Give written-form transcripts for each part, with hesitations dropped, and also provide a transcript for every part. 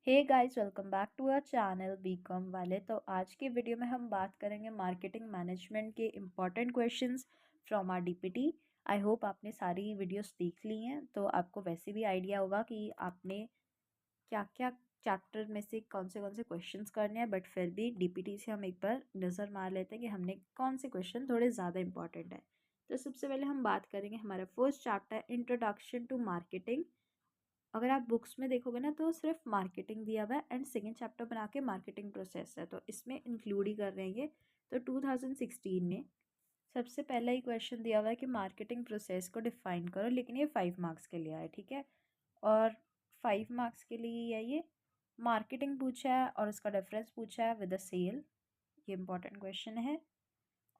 Hey guys, welcome back to our channel BCom वाले। तो आज की वीडियो में हम बात करेंगे मार्केटिंग मैनेजमेंट के important questions from R DPT. I hope आपने सारी वीडियोस देख ली हैं, तो आपको वैसे भी आइडिया होगा कि आपने क्या क्या चैप्टर में से कौन से क्वेश्चंस करने हैं। बट फिर भी डीपीटी से हम एक बार नज़र मार लेते हैं कि हमने कौन से क्वेश्चन थोड़े ज़्यादा इंपॉर्टेंट है। तो सबसे पहले हम बात करेंगे हमारा first chapter, introduction to marketing. अगर आप बुक्स में देखोगे ना तो सिर्फ मार्केटिंग दिया हुआ है एंड सेकेंड चैप्टर बना के मार्केटिंग प्रोसेस है, तो इसमें इंक्लूड ही कर रहे हैं ये। तो 2016 में सबसे पहला ही क्वेश्चन दिया हुआ है कि मार्केटिंग प्रोसेस को डिफाइन करो, लेकिन ये 5 मार्क्स के लिए है, ठीक है। और 5 मार्क्स के लिए है ये। मार्केटिंग पूछा है और उसका डिफरेंस पूछा है विद द सेल, ये इंपॉर्टेंट क्वेश्चन है।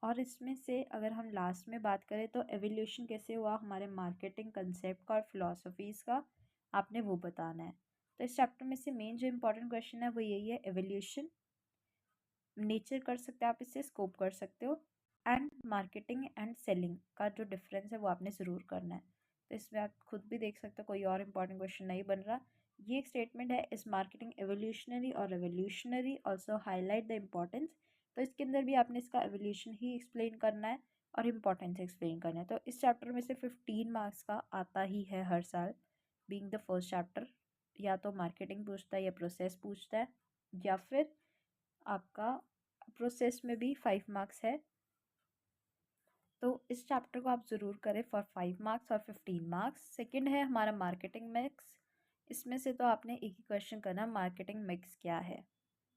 और इसमें से अगर हम लास्ट में बात करें तो एवोल्यूशन कैसे हुआ हमारे मार्केटिंग कंसेप्ट का और फिलोसफीज़ का, आपने वो बताना है। तो इस चैप्टर में से मेन जो इंपॉर्टेंट क्वेश्चन है वो यही है, एवोल्यूशन। नेचर कर सकते हो आप, इससे स्कोप कर सकते हो। एंड मार्केटिंग एंड सेलिंग का जो डिफरेंस है वो आपने ज़रूर करना है। तो इसमें आप खुद भी देख सकते हो, कोई और इंपॉर्टेंट क्वेश्चन नहीं बन रहा। ये एक स्टेटमेंट है, इस मार्केटिंग एवोल्यूशनरी और revolutionary also highlight the importance. तो इसके अंदर भी आपने इसका एवोल्यूशन ही एक्सप्लेन करना है और इम्पोर्टेंस एक्सप्लेन करना है। तो इस चैप्टर में से 15 मार्क्स का आता ही है हर साल, बीइंग द फर्स्ट चैप्टर। या तो मार्केटिंग पूछता है या प्रोसेस पूछता है, या फिर आपका प्रोसेस में भी 5 मार्क्स है। तो इस चैप्टर को आप ज़रूर करें फॉर 5 मार्क्स और 15 मार्क्स। सेकंड है हमारा मार्केटिंग मिक्स। इसमें से तो आपने एक ही क्वेश्चन करना, मार्केटिंग मिक्स क्या है।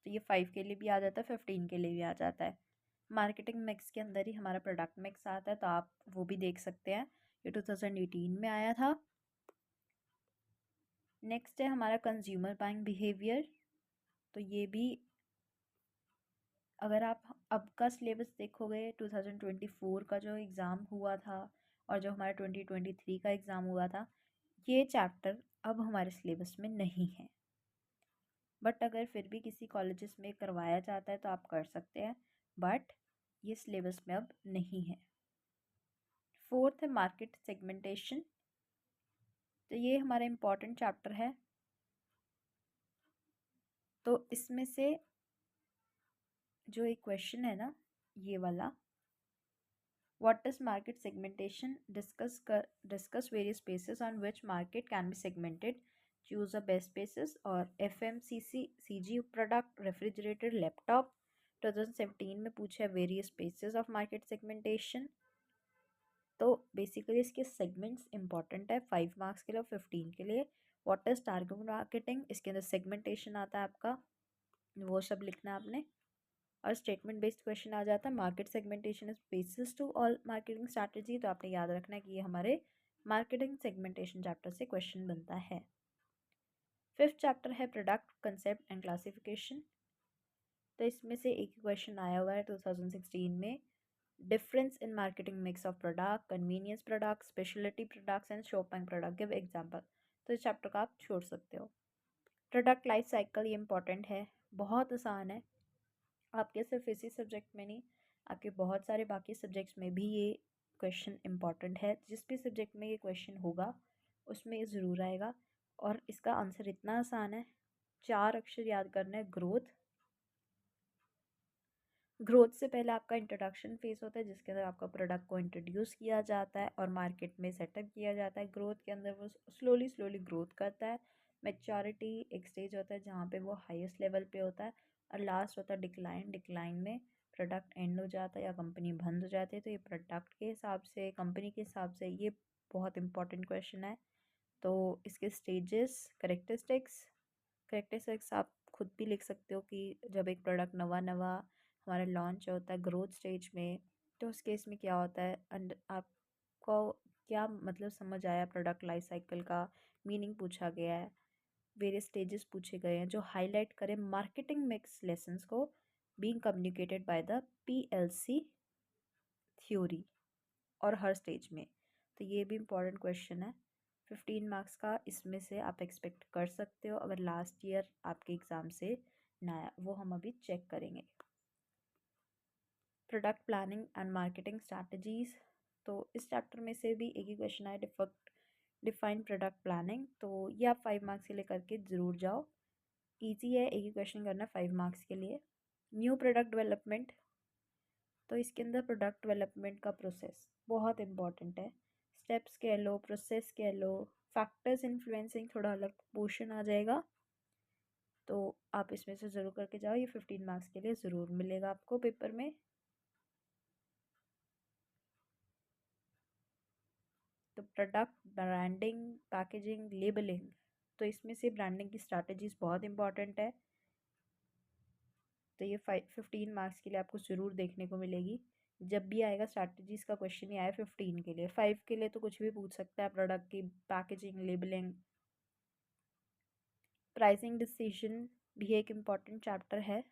तो ये 5 के लिए भी आ जाता है, 15 के लिए भी आ जाता है। मार्केटिंग मिक्स के अंदर ही हमारा प्रोडक्ट मिक्स आता है, तो आप वो भी देख सकते हैं, ये 2018 में आया था। नेक्स्ट है हमारा कंज्यूमर बाइंग बिहेवियर। तो ये भी अगर आप अब का सिलेबस देखोगे, 2024 का जो एग्ज़ाम हुआ था और जो हमारा 2023 का एग्ज़ाम हुआ था, ये चैप्टर अब हमारे सिलेबस में नहीं है। बट अगर फिर भी किसी कॉलेजेस में करवाया जाता है तो आप कर सकते हैं, बट ये सिलेबस में अब नहीं है। फोर्थ है मार्केट सेगमेंटेशन। तो ये हमारा इम्पॉर्टेंट चैप्टर है। तो इसमें से जो एक क्वेश्चन है ना, ये वाला, what is market segmentation? Discuss various spaces on which market can be segmented. Choose a best spaces or FMCC CG product, refrigerator, laptop। 2017 में पूछा है various spaces of market segmentation। तो बेसिकली इसके सेगमेंट्स इंपॉर्टेंट है 5 marks के लिए और 15 के लिए। व्हाट इज टारगेट मार्केटिंग, इसके अंदर सेगमेंटेशन आता है आपका, वो सब लिखना है आपने। और स्टेटमेंट बेस्ड क्वेश्चन आ जाता है, market segmentation is basis to all marketing strategy. तो आपने याद रखना है कि ये हमारे मार्केटिंग सेगमेंटेशन चैप्टर से क्वेश्चन बनता है। फिफ्थ चैप्टर है प्रोडक्ट कंसेप्ट एंड क्लासिफिकेशन। तो इसमें से एक क्वेश्चन आया हुआ है 2016 में, difference in marketing mix of product, convenience product, speciality products and shopping product, give example. तो इस चैप्टर का आप छोड़ सकते हो। प्रोडक्ट लाइफ साइकिल, ये इंपॉर्टेंट है, बहुत आसान है। आपके सिर्फ इसी सब्जेक्ट में नहीं, आपके बहुत सारे बाकी सब्जेक्ट्स में भी ये क्वेश्चन इंपॉर्टेंट है। जिस भी सब्जेक्ट में ये क्वेश्चन होगा उसमें ये ज़रूर आएगा। और इसका आंसर इतना आसान है, 4 अक्षर याद करना है, ग्रोथ। ग्रोथ से पहले आपका इंट्रोडक्शन फेस होता है, जिसके अंदर आपका प्रोडक्ट को इंट्रोड्यूस किया जाता है और मार्केट में सेटअप किया जाता है। ग्रोथ के अंदर वो स्लोली ग्रोथ करता है। मैच्योरिटी एक स्टेज होता है जहाँ पे वो हाईएस्ट लेवल पे होता है। और लास्ट होता है डिक्लाइन। डिक्लाइन में प्रोडक्ट एंड हो जाता है या कंपनी बंद हो जाती है। तो ये प्रोडक्ट के हिसाब से, कंपनी के हिसाब से ये बहुत इंपॉर्टेंट क्वेश्चन है। तो इसके स्टेजेस, करेक्टरिस्टिक्स आप खुद भी लिख सकते हो कि जब एक प्रोडक्ट नवा नवा हमारा लॉन्च होता है ग्रोथ स्टेज में, तो उस केस में क्या होता है। एंड आपको क्या मतलब समझ आया, प्रोडक्ट लाइफ साइकिल का मीनिंग पूछा गया है, वेरियस स्टेजेस पूछे गए हैं जो हाईलाइट करें मार्केटिंग मिक्स लेसन्स को being communicated by the PLC theory और हर स्टेज में। तो ये भी इम्पॉर्टेंट क्वेश्चन है, 15 मार्क्स का इसमें से आप एक्सपेक्ट कर सकते हो अगर लास्ट ईयर आपके एग्ज़ाम से ना आया, वो हम अभी चेक करेंगे। Product planning and marketing strategies. तो इस चैप्टर में से भी एक ही क्वेश्चन है, डिफाइन प्रोडक्ट प्लानिंग। तो ये आप 5 मार्क्स के लिए करके ज़रूर जाओ। इजी है, एक ही क्वेश्चन करना 5 मार्क्स के लिए। न्यू प्रोडक्ट डेवलपमेंट, तो इसके अंदर प्रोडक्ट डेवलपमेंट का प्रोसेस बहुत इंपॉर्टेंट है। स्टेप्स कह लो, प्रोसेस कह लो, फैक्टर्स इन्फ्लुएंसिंग थोड़ा अलग पोर्शन आ जाएगा, तो आप इसमें से ज़रूर करके जाओ। ये 15 मार्क्स के लिए ज़रूर मिलेगा आपको पेपर में। तो प्रोडक्ट ब्रांडिंग, पैकेजिंग, लेबलिंग, तो इसमें से ब्रांडिंग की स्ट्रैटेजीज बहुत इंपॉर्टेंट है। तो ये 15 मार्क्स के लिए आपको ज़रूर देखने को मिलेगी। जब भी आएगा स्ट्रैटेजीज का क्वेश्चन ही आया 15 के लिए, 5 के लिए तो कुछ भी पूछ सकता है, प्रोडक्ट की पैकेजिंग, लेबलिंग। प्राइसिंग डिसीजन भी एक इम्पॉर्टेंट चैप्टर है,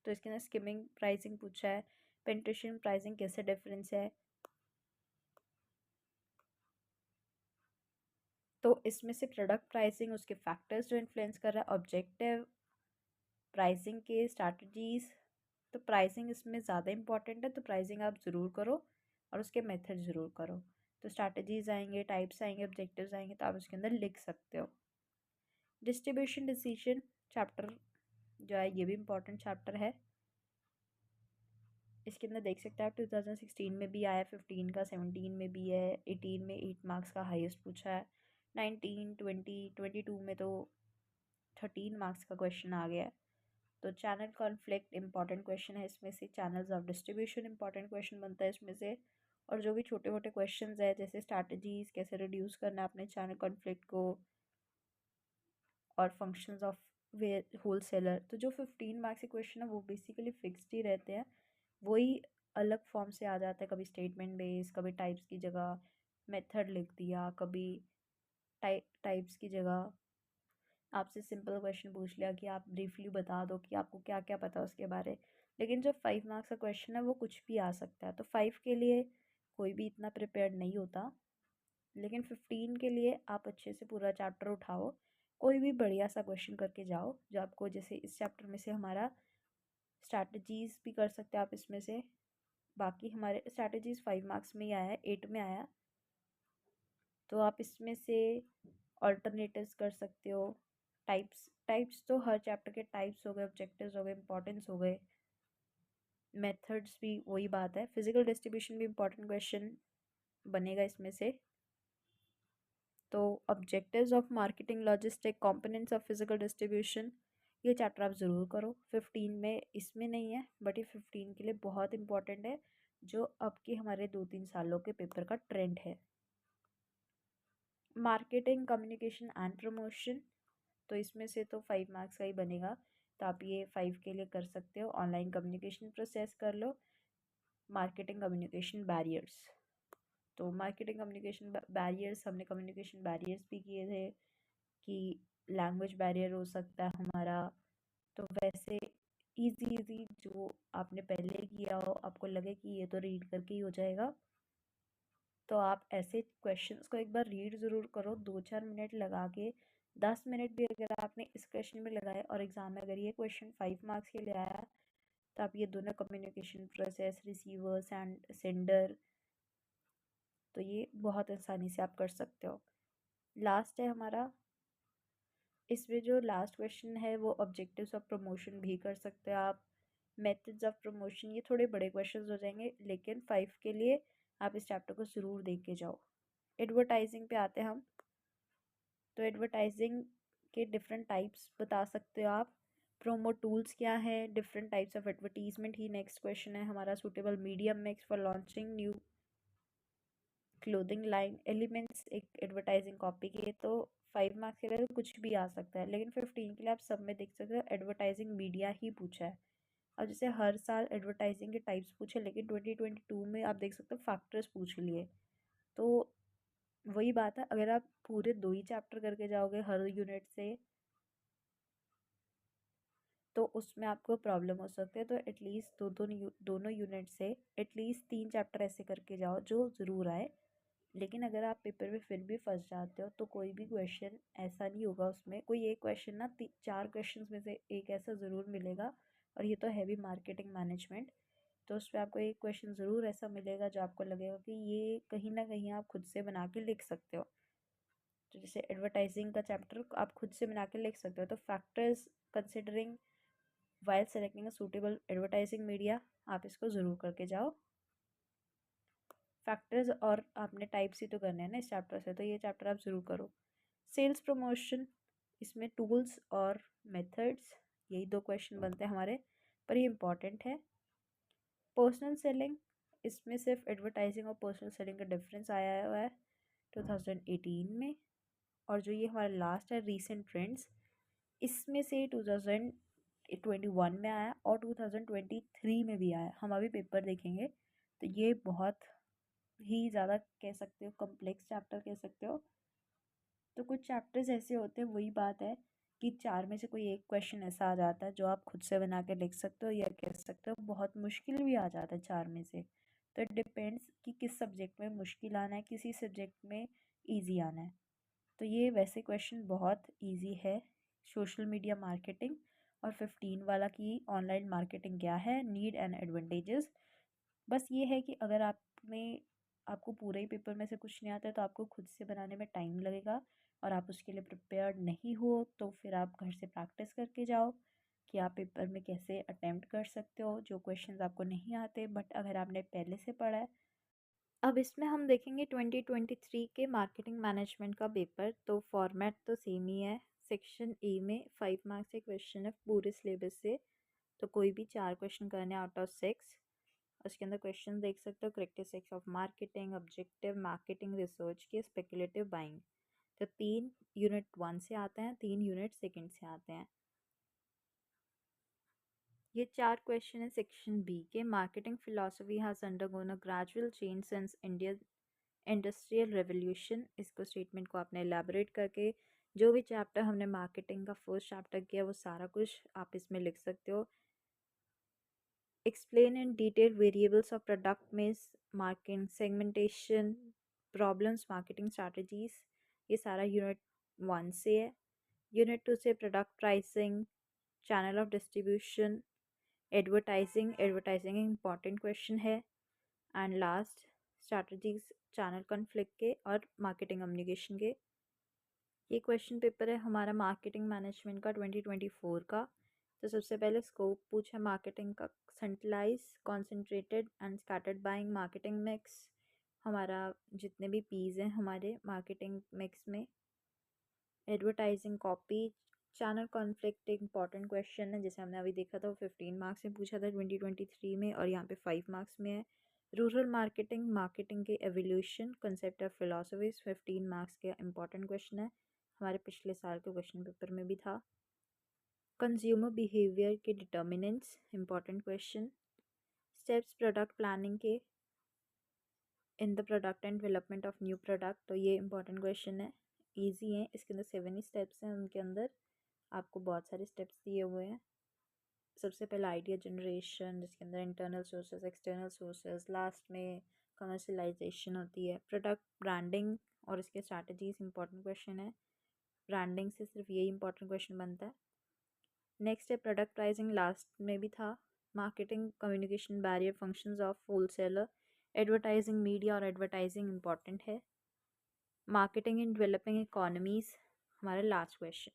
तो इसके अंदर स्किमिंग प्राइसिंग पूछा है, पेनिट्रेशन प्राइसिंग कैसे डिफरेंस है। तो इसमें से प्रोडक्ट प्राइसिंग, उसके फैक्टर्स जो इन्फ्लुएंस कर रहा है, ऑब्जेक्टिव, प्राइसिंग के स्ट्रैटेजीज। तो प्राइसिंग इसमें ज़्यादा इंपॉर्टेंट है, तो प्राइसिंग आप ज़रूर करो और उसके मेथड ज़रूर करो। तो स्ट्रैटेजीज आएंगे, टाइप्स आएंगे, ऑब्जेक्टिव्स आएंगे, तो आप उसके अंदर लिख सकते हो। डिस्ट्रीब्यूशन डिसीजन चैप्टर जो है, ये भी इम्पोर्टेंट चैप्टर है। इसके अंदर देख सकते हैं आप 2016 में भी आया, 15 का, 17 में भी है, 18 में 8 मार्क्स का हाईएस्ट पूछा है, 19, 20, 22 में तो 13 मार्क्स का क्वेश्चन आ गया है। तो चैनल कॉन्फ्लिक्ट इंपॉर्टेंट क्वेश्चन है इसमें से, channels of distribution important question बनता है इसमें से। और जो भी छोटे मोटे क्वेश्चन है, जैसे स्ट्रैटेजीज कैसे रिड्यूस करना है अपने चैनल कॉन्फ्लिक्ट को, और फंक्शंस ऑफ वे होल सेलर, तो जो 15 मार्क्स के क्वेश्चन है वो बेसिकली फिक्स्ड ही रहते हैं। वही अलग फॉर्म से आ जाता है, कभी स्टेटमेंट बेस, कभी टाइप्स की जगह मेथड लिख दिया, कभी टाइप्स की जगह आपसे सिंपल क्वेश्चन पूछ लिया कि आप ब्रीफली बता दो कि आपको क्या क्या पता है उसके बारे। लेकिन जो 5 मार्क्स का क्वेश्चन है वो कुछ भी आ सकता है, तो 5 के लिए कोई भी इतना प्रिपेयर्ड नहीं होता, लेकिन 15 के लिए आप अच्छे से पूरा चैप्टर उठाओ, कोई भी बढ़िया सा क्वेश्चन करके जाओ जो आपको, जैसे इस चैप्टर में से हमारा स्ट्रैटेजीज भी कर सकते हैं आप इसमें से। बाकी हमारे स्ट्रैटेजीज 5 मार्क्स में ही आया है, 8 में आया, तो आप इसमें से ऑल्टरनेटिव्स कर सकते हो। टाइप्स टाइप्स तो हर चैप्टर के टाइप्स हो गए, ऑब्जेक्टिव्स हो गए, इंपॉर्टेंस हो गए, मेथड्स भी वही बात है। फिजिकल डिस्ट्रीब्यूशन भी इंपॉर्टेंट क्वेश्चन बनेगा इसमें से। तो objectives of marketing logistic components of physical distribution, ये चैप्टर आप ज़रूर करो। 15 में इसमें नहीं है, बट ये 15 के लिए बहुत इंपॉर्टेंट है, जो अब के हमारे 2-3 सालों के पेपर का ट्रेंड है। मार्केटिंग, कम्युनिकेशन एंड प्रमोशन, तो इसमें से तो 5 मार्क्स का ही बनेगा, तो आप ये 5 के लिए कर सकते हो। ऑनलाइन कम्युनिकेशन प्रोसेस कर लो। मार्केटिंग कम्युनिकेशन बैरियर्स, तो मार्केटिंग कम्युनिकेशन बैरियर्स, हमने कम्युनिकेशन बैरियर्स भी किए थे कि लैंग्वेज बैरियर हो सकता है हमारा। तो वैसे इजी इजी जो आपने पहले किया हो, आपको लगे कि ये तो रीड करके ही हो जाएगा, तो आप ऐसे क्वेश्चंस को एक बार रीड ज़रूर करो 2-4 मिनट लगा के। 10 मिनट भी अगर आपने इस क्वेश्चन में लगाए और एग्ज़ाम में अगर ये क्वेश्चन 5 मार्क्स के लिए आया, तो आप ये दोनों communication process, receivers and sender, तो ये बहुत आसानी से आप कर सकते हो। लास्ट है हमारा, इसमें जो लास्ट क्वेश्चन है वो ऑब्जेक्टिव्स ऑफ प्रमोशन भी कर सकते हो आप। मेथड्स ऑफ प्रमोशन, ये थोड़े बड़े क्वेश्चंस हो जाएंगे, लेकिन 5 के लिए आप इस चैप्टर को ज़रूर देख के जाओ। एडवर्टाइजिंग पे आते हैं हम, तो एडवर्टाइजिंग के डिफरेंट टाइप्स बता सकते हो आप। प्रोमो टूल्स क्या है, different types of advertisement he next question है हमारा। Suitable medium mix for launching new clothing line, elements एक एडवर्टाइजिंग कॉपी के, तो 5 मार्क्स के लिए तो कुछ भी आ सकता है, लेकिन 15 के लिए आप सब में देख सकते हो एडवर्टाइजिंग मीडिया ही पूछा है। अब जैसे हर साल एडवर्टाइजिंग के टाइप्स पूछे, लेकिन 2022 में आप देख सकते हो फैक्टर्स पूछ लिए। तो वही बात है, अगर आप पूरे 2 ही चैप्टर करके जाओगे हर यूनिट से, तो उसमें आपको प्रॉब्लम हो सकती है। तो एटलीस्ट दोनों यूनिट से एटलीस्ट 3 चैप्टर ऐसे करके जाओ जो ज़रूर आए। लेकिन अगर आप पेपर में फिर भी फंस जाते हो, तो कोई भी क्वेश्चन ऐसा नहीं होगा उसमें, कोई एक क्वेश्चन ना 4 क्वेश्चन में से एक ऐसा ज़रूर मिलेगा। और ये तो है भी मार्केटिंग मैनेजमेंट, तो उसमें आपको एक क्वेश्चन ज़रूर ऐसा मिलेगा जो आपको लगेगा कि ये कहीं ना कहीं आप खुद से बना के लिख सकते हो। तो जैसे एडवर्टाइजिंग का चैप्टर आप खुद से बना के लिख सकते हो। तो factors considering while selecting a suitable advertising media, आप इसको ज़रूर करके जाओ। फैक्टर्स और आपने टाइप्स ही तो करने हैं ना इस चैप्टर से, तो ये चैप्टर आप ज़रूर करो। सेल्स प्रमोशन, इसमें टूल्स और मेथड्स, यही 2 क्वेश्चन बनते हैं हमारे, पर ये इम्पॉर्टेंट है। पर्सनल सेलिंग, इसमें सिर्फ एडवर्टाइजिंग और पर्सनल सेलिंग का डिफरेंस आया हुआ है 2018 में। और जो ये हमारा लास्ट है रीसेंट ट्रेंड्स, इसमें से 2021 में आया और 2023 में भी आया। हम अभी पेपर देखेंगे, तो ये बहुत ही ज़्यादा कह सकते हो कॉम्प्लेक्स चैप्टर कह सकते हो। तो कुछ चैप्टर्स ऐसे होते हैं, वही बात है कि 4 में से कोई एक क्वेश्चन ऐसा आ जाता है जो आप खुद से बना के लिख सकते हो, या कह सकते हो बहुत मुश्किल भी आ जाता है 4 में से। तो इट डिपेंड्स कि किस सब्जेक्ट में मुश्किल आना है, किसी सब्जेक्ट में ईजी आना है। तो ये वैसे क्वेश्चन बहुत ईजी है। सोशल मीडिया मार्केटिंग और 15 वाला की ऑनलाइन मार्केटिंग क्या है, नीड एंड एडवांटेजेस। बस ये है कि अगर आपको पूरे ही पेपर में से कुछ नहीं आता है तो आपको खुद से बनाने में टाइम लगेगा, और आप उसके लिए प्रिपेयर्ड नहीं हो तो फिर आप घर से प्रैक्टिस करके जाओ कि आप पेपर में कैसे अटेम्प्ट कर सकते हो जो क्वेश्चंस आपको नहीं आते बट अगर आपने पहले से पढ़ा है। अब इसमें हम देखेंगे 2023 के मार्केटिंग मैनेजमेंट का पेपर। तो फॉर्मेट तो सेम ही है। सेक्शन ए में 5 मार्क्स के क्वेश्चन है पूरे सिलेबस से, तो कोई भी 4 क्वेश्चन करने आउट ऑफ 6। उसके अंदर क्वेश्चन देख सकते हो, characteristics of marketing, objective marketing research के, स्पेकुलेटिव बाइंग। तो 3 यूनिट 1 से आते हैं, 3 यूनिट सेकंड से आते हैं। ये 4 क्वेश्चन है सेक्शन बी के। Marketing philosophy has undergone a gradual change since Indian industrial revolution. इसको स्टेटमेंट को आपने एलैबोरेट करके जो भी चैप्टर हमने मार्केटिंग का फर्स्ट चैप्टर किया वो सारा कुछ आप इसमें लिख सकते हो। Explain in detail variables of product mix, marketing segmentation, problems, marketing strategies, ये सारा यूनिट 1 से है। यूनिट 2 से product pricing, channel of distribution, advertising, advertising important question है। And last strategies channel conflict के और मार्केटिंग कम्युनिकेशन के। ये क्वेश्चन पेपर है हमारा मार्केटिंग मैनेजमेंट का 2024 का। तो सबसे पहले स्कोप पूछा मार्केटिंग का, centralise, concentrated and scattered buying, marketing mix, हमारा जितने भी पीज हैं हमारे मार्केटिंग मिक्स में, एडवर्टाइजिंग कॉपी, चैनल कॉन्फ्लिक्ट एक इंपॉर्टेंट क्वेश्चन है जैसे हमने अभी देखा था, वो 15 मार्क्स में पूछा था 2023 में और यहाँ पे 5 मार्क्स में है। रूरल मार्केटिंग, मार्केटिंग के evolution, concept of philosophies, 15 marks के इंपॉर्टेंट क्वेश्चन है, हमारे पिछले साल के क्वेश्चन पेपर में भी था। कंज्यूमर बिहेवियर के determinants, important question. Steps product planning के, in the product and development of new product, तो ये इंपॉर्टेंट क्वेश्चन है, ईजी है। इसके अंदर 7 ही स्टेप्स हैं, उनके अंदर आपको बहुत सारे स्टेप्स दिए हुए हैं। सबसे पहला आइडिया जनरेशन, जिसके अंदर internal sources, external sources, last में कमर्शलाइजेशन होती है। प्रोडक्ट ब्रांडिंग और इसके स्ट्रैटेजीज, इंपॉर्टेंट क्वेश्चन है, ब्रांडिंग से सिर्फ यही इंपॉर्टेंट क्वेश्चन बनता है। नेक्स्ट है प्रोडक्ट प्राइसिंग, लास्ट में भी था। Marketing communication barrier, functions of wholesaler, advertising media और एडवर्टाइजिंग इंपॉर्टेंट है। मार्केटिंग इन डेवलपिंग इकोनॉमीज, हमारा लास्ट क्वेश्चन।